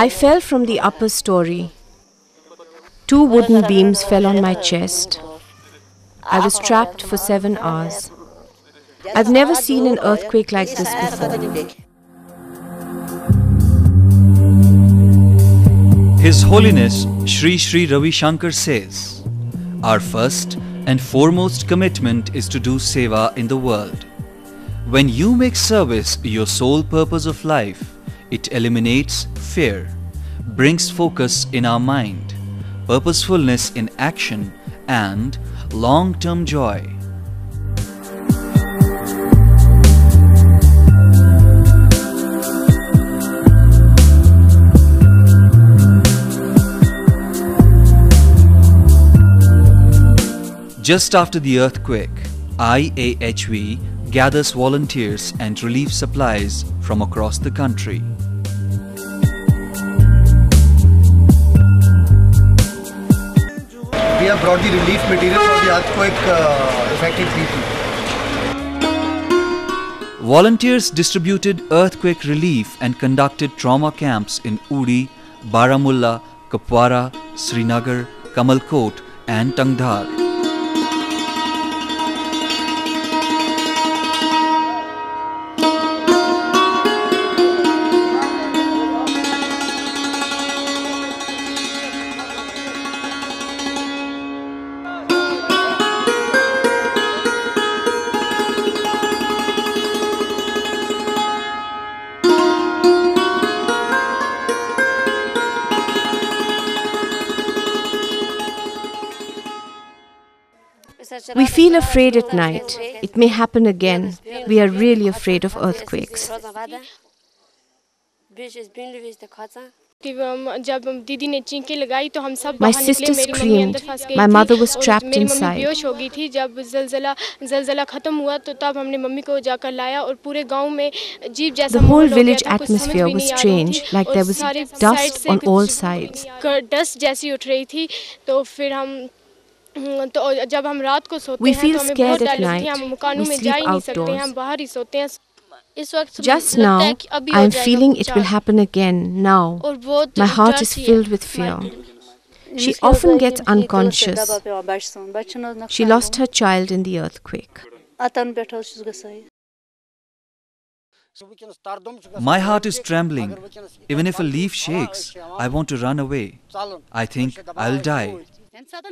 I fell from the upper story. 2 wooden beams fell on my chest. I was trapped for 7 hours. I've never seen an earthquake like this before. His Holiness Shri Shri Ravi Shankar says, "Our first and foremost commitment is to do seva in the world. When you make service your sole purpose of life, it eliminates fear, brings focus in our mind, purposefulness in action, and long-term joy." Just after the earthquake, IAHV gathers volunteers and relief supplies from across the country. We have brought the relief material for the earthquake affected people. Volunteers distributed earthquake relief and conducted trauma camps in Uri, Baramulla, Kupwara, Srinagar, Kamalkot and Tangdhar. We feel afraid at night. It may happen again. We are really afraid of earthquakes. My sister screamed. My mother was trapped inside. The whole village atmosphere was strange, like there was dust on all sides. We feel scared at night. We sleep outdoors. Just now, I am feeling it will happen again, now. My heart is filled with fear. She often gets unconscious. She lost her child in the earthquake. My heart is trembling. Even if a leaf shakes, I want to run away. I think I'll die.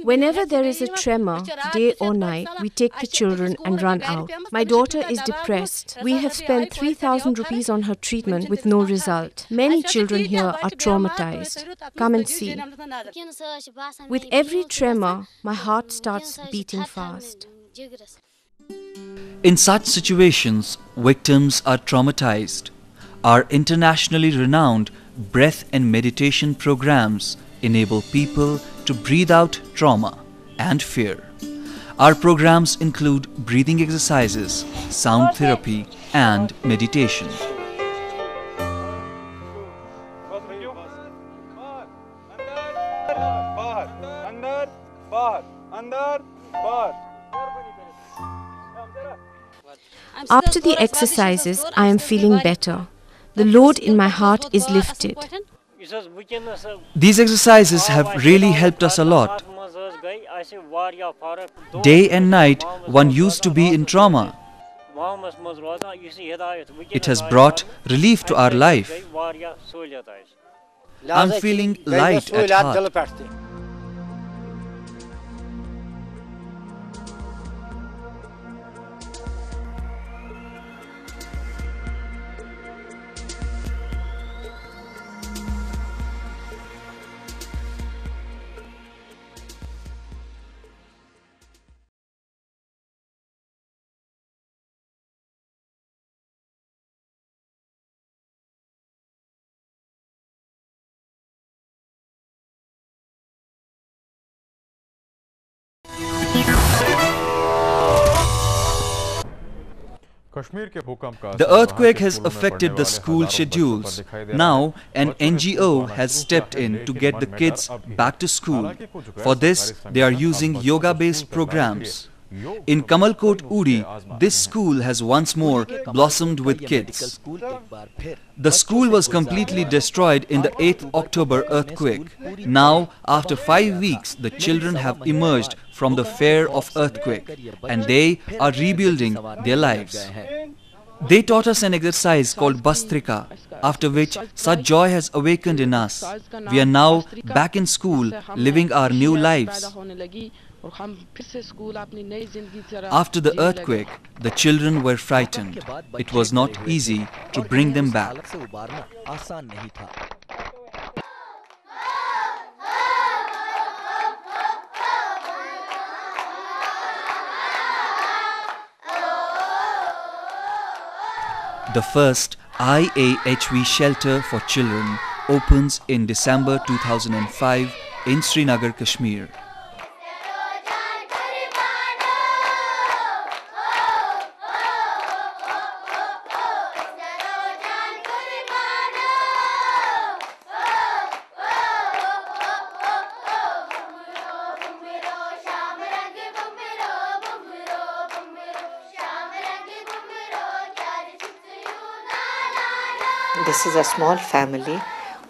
Whenever there is a tremor, day or night, we take the children and run out. My daughter is depressed. We have spent 3,000 rupees on her treatment with no result. Many children here are traumatized. Come and see. With every tremor, my heart starts beating fast. In such situations, victims are traumatized. Our internationally renowned breath and meditation programs enable people to breathe out trauma and fear. Our programs include breathing exercises, sound therapy, and meditation. After the exercises, I am feeling better. The load in my heart is lifted. These exercises have really helped us a lot. Day and night, one used to be in trauma. It has brought relief to our life. I'm feeling light at heart. The earthquake has affected the school schedules. Now, an NGO has stepped in to get the kids back to school. For this, they are using yoga-based programs. In Kamalkot, Uri, this school has once more blossomed with kids. The school was completely destroyed in the 8th October earthquake. Now, after 5 weeks, the children have emerged from the fear of earthquake and they are rebuilding their lives. They taught us an exercise called Bastrika, after which such joy has awakened in us. We are now back in school, living our new lives. After the earthquake, the children were frightened. It was not easy to bring them back. The first IAHV shelter for children opens in December 2005 in Srinagar, Kashmir. This is a small family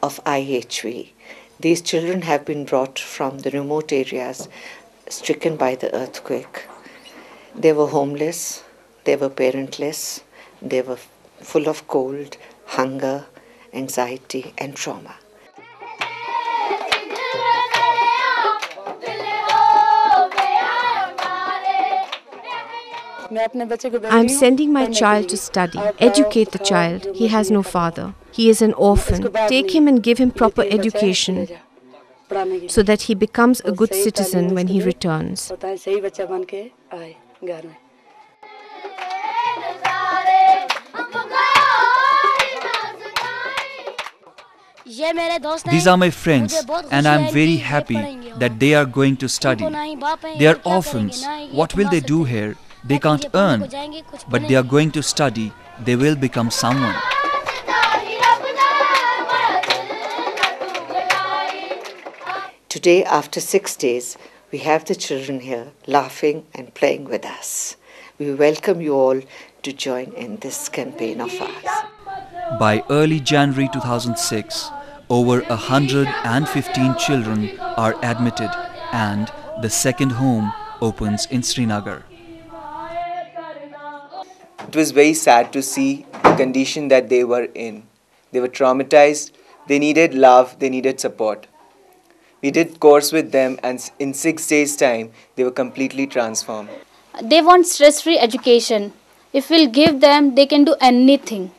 of IAHV. These children have been brought from the remote areas stricken by the earthquake. They were homeless, they were parentless, they were full of cold, hunger, anxiety and trauma. I am sending my child to study. Educate the child. He has no father. He is an orphan. Take him and give him proper education so that he becomes a good citizen when he returns. These are my friends and I am very happy that they are going to study. They are orphans. What will they do here? They can't earn, but they are going to study. They will become someone. Today, after 6 days, we have the children here laughing and playing with us. We welcome you all to join in this campaign of ours. By early January 2006, over 115 children are admitted and the second home opens in Srinagar. It was very sad to see the condition that they were in. They were traumatized, they needed love, they needed support. We did course with them and in 6 days' time, they were completely transformed. They want stress-free education. If we'll give them, they can do anything.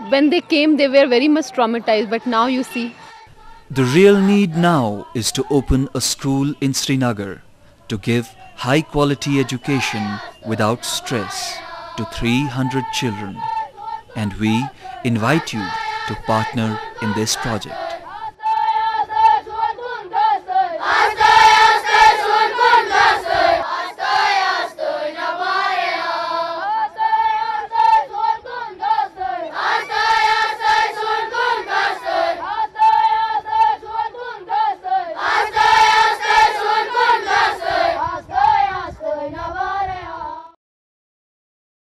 When they came, they were very much traumatized, but now you see. The real need now is to open a school in Srinagar to give high-quality education without stress to 300 children. And we invite you to partner in this project.